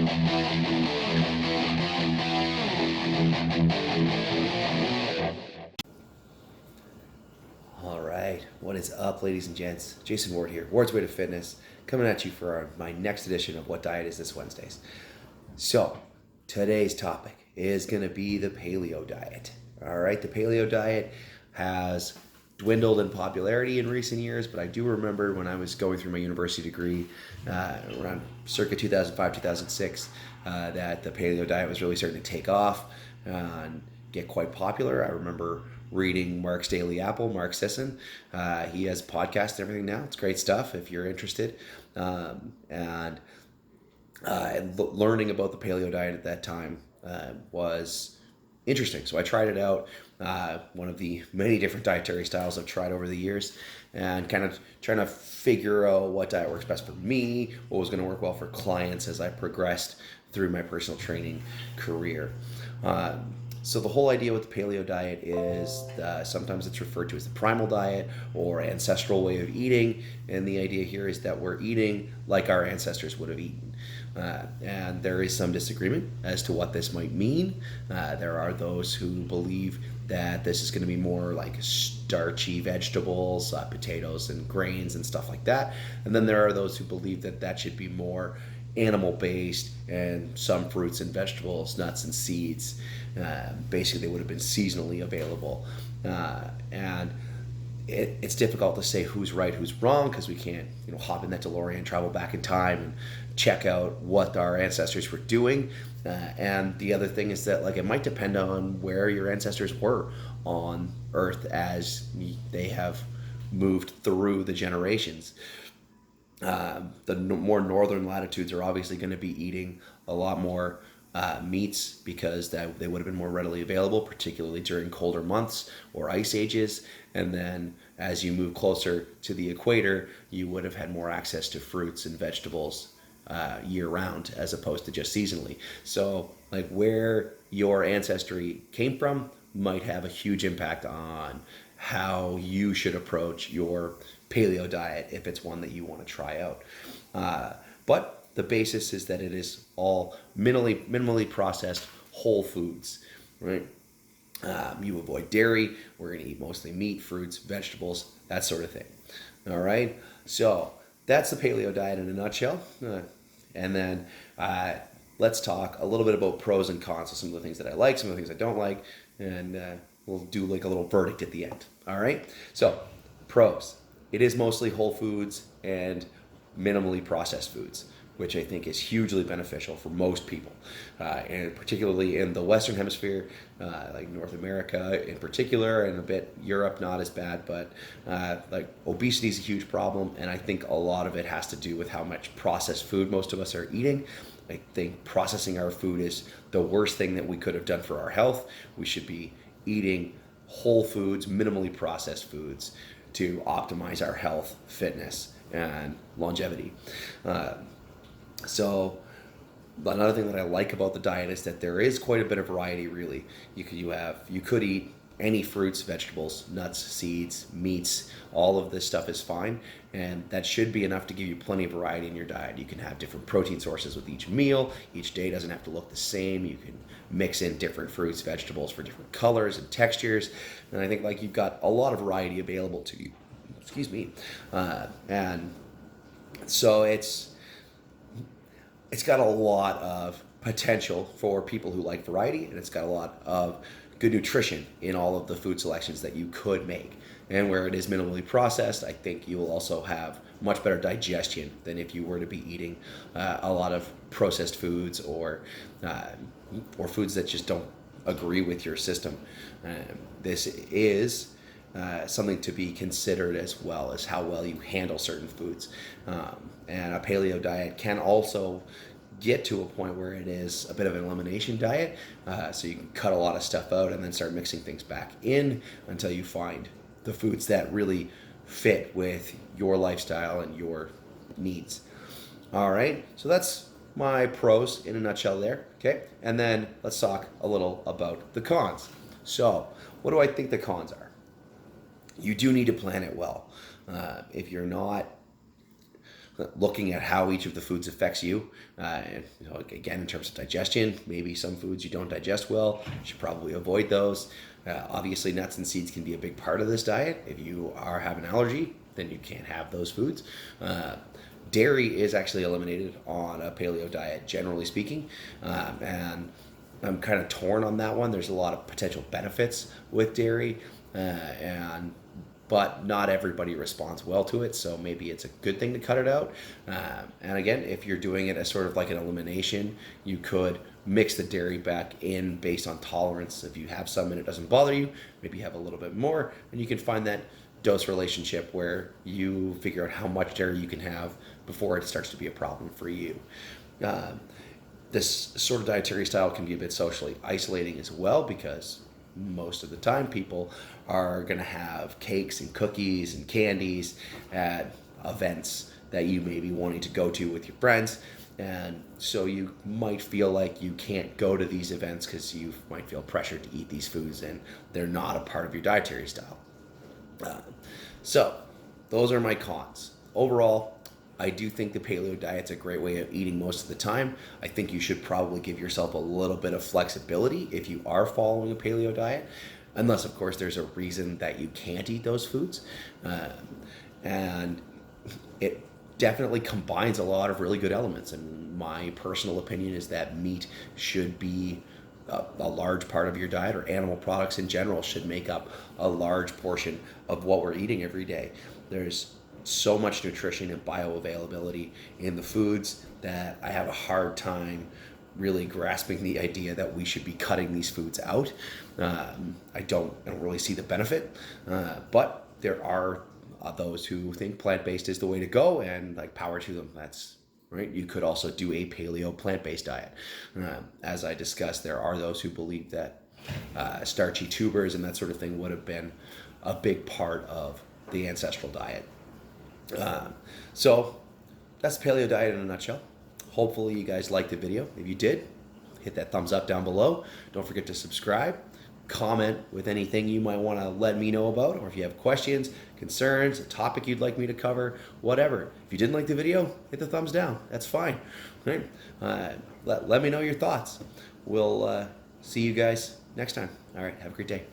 All right, what is up, ladies and gents? Jason Ward here, Ward's Way to Fitness, coming at you for my next edition of What Diet Is This Wednesdays. So, today's topic is going to be the Paleo Diet. All right, the Paleo Diet has dwindled in popularity in recent years, but I do remember when I was going through my university degree around circa 2005, 2006, that the Paleo Diet was really starting to take off and get quite popular. I remember reading Mark's Daily Apple, Mark Sisson. He has podcasts and everything now. It's great stuff if you're interested. And learning about the Paleo Diet at that time was interesting. So I tried it out, one of the many different dietary styles I've tried over the years, and kind of trying to figure out what diet works best for me, what was going to work well for clients as I progressed through my personal training career. So the whole idea with the paleo diet is sometimes it's referred to as the primal diet or ancestral way of eating. And the idea here is that we're eating like our ancestors would have eaten. And there is some disagreement as to what this might mean. There are those who believe that this is going to be more like starchy vegetables, potatoes and grains and stuff like that. And then there are those who believe that that should be more animal-based and some fruits and vegetables, nuts and seeds. Basically, they would have been seasonally available. And it's difficult to say who's right, who's wrong, because we can't, hop in that DeLorean, travel back in time, and check out what our ancestors were doing. And the other thing is that, it might depend on where your ancestors were on Earth as they have moved through the generations. The more northern latitudes are obviously going to be eating a lot more meats because they would have been more readily available, particularly during colder months or ice ages. And then as you move closer to the equator, you would have had more access to fruits and vegetables year round as opposed to just seasonally. So where your ancestry came from might have a huge impact on how you should approach your paleo diet if it's one that you want to try out. But the basis is that it is all minimally processed whole foods, right? You avoid dairy. We're going to eat mostly meat, fruits, vegetables, that sort of thing. All right. So that's the paleo diet in a nutshell. And then let's talk a little bit about pros and cons. So some of the things that I like, some of the things I don't like, and we'll do a little verdict at the end. All right. So pros. It is mostly whole foods and minimally processed foods, which I think is hugely beneficial for most people, and particularly in the Western Hemisphere, like North America in particular, and a bit Europe, not as bad, but obesity is a huge problem, and I think a lot of it has to do with how much processed food most of us are eating. I think processing our food is the worst thing that we could have done for our health. We should be eating whole foods, minimally processed foods, to optimize our health, fitness, and longevity. So another thing that I like about the diet is that there is quite a bit of variety, really. You could eat any fruits, vegetables, nuts, seeds, meats. All of this stuff is fine, and that should be enough to give you plenty of variety in your diet. You can have different protein sources with each meal. Each day doesn't have to look the same. You can mix in different fruits, vegetables for different colors and textures, and I think you've got a lot of variety available to you. Excuse me. And so it's got a lot of potential for people who like variety, and it's got a lot of good nutrition in all of the food selections that you could make. And where it is minimally processed, I think you will also have much better digestion than if you were to be eating a lot of processed foods or foods that just don't agree with your system. This is something to be considered, as well as how well you handle certain foods. And a paleo diet can also get to a point where it is a bit of an elimination diet, so you can cut a lot of stuff out and then start mixing things back in until you find the foods that really fit with your lifestyle and your needs. All right, so that's my pros in a nutshell there. Okay, and then let's talk a little about the cons. So what do I think the cons are? You do need to plan it well. If you're not looking at how each of the foods affects you. And, again, in terms of digestion, maybe some foods you don't digest well, you should probably avoid those. Obviously, nuts and seeds can be a big part of this diet. If you have an allergy, then you can't have those foods. Dairy is actually eliminated on a paleo diet, generally speaking, and I'm kind of torn on that one. There's a lot of potential benefits with dairy, but not everybody responds well to it, so maybe it's a good thing to cut it out. And again, if you're doing it as sort of like an elimination, you could mix the dairy back in based on tolerance. If you have some and it doesn't bother you, maybe you have a little bit more, and you can find that dose relationship where you figure out how much dairy you can have before it starts to be a problem for you. This sort of dietary style can be a bit socially isolating as well, because most of the time people are going to have cakes and cookies and candies at events that you may be wanting to go to with your friends, and so you might feel like you can't go to these events because you might feel pressured to eat these foods and they're not a part of your dietary style. So those are my cons. Overall, I do think the paleo diet's a great way of eating most of the time. I think you should probably give yourself a little bit of flexibility if you are following a paleo diet, unless of course there's a reason that you can't eat those foods. And it definitely combines a lot of really good elements. And my personal opinion is that meat should be a large part of your diet, or animal products in general should make up a large portion of what we're eating every day. There's so much nutrition and bioavailability in the foods that I have a hard time really grasping the idea that we should be cutting these foods out. I don't really see the benefit, but there are those who think plant-based is the way to go, and like, power to them. That's right. You could also do a paleo plant-based diet. As I discussed, there are those who believe that starchy tubers and that sort of thing would have been a big part of the ancestral diet. So that's the paleo diet in a nutshell. Hopefully you guys liked the video. If you did, hit that thumbs up down below. Don't forget to subscribe. Comment with anything you might want to let me know about, or if you have questions, concerns, a topic you'd like me to cover, whatever. If you didn't like the video, hit the thumbs down. That's fine. Right? Let me know your thoughts. We'll see you guys next time. All right. Have a great day.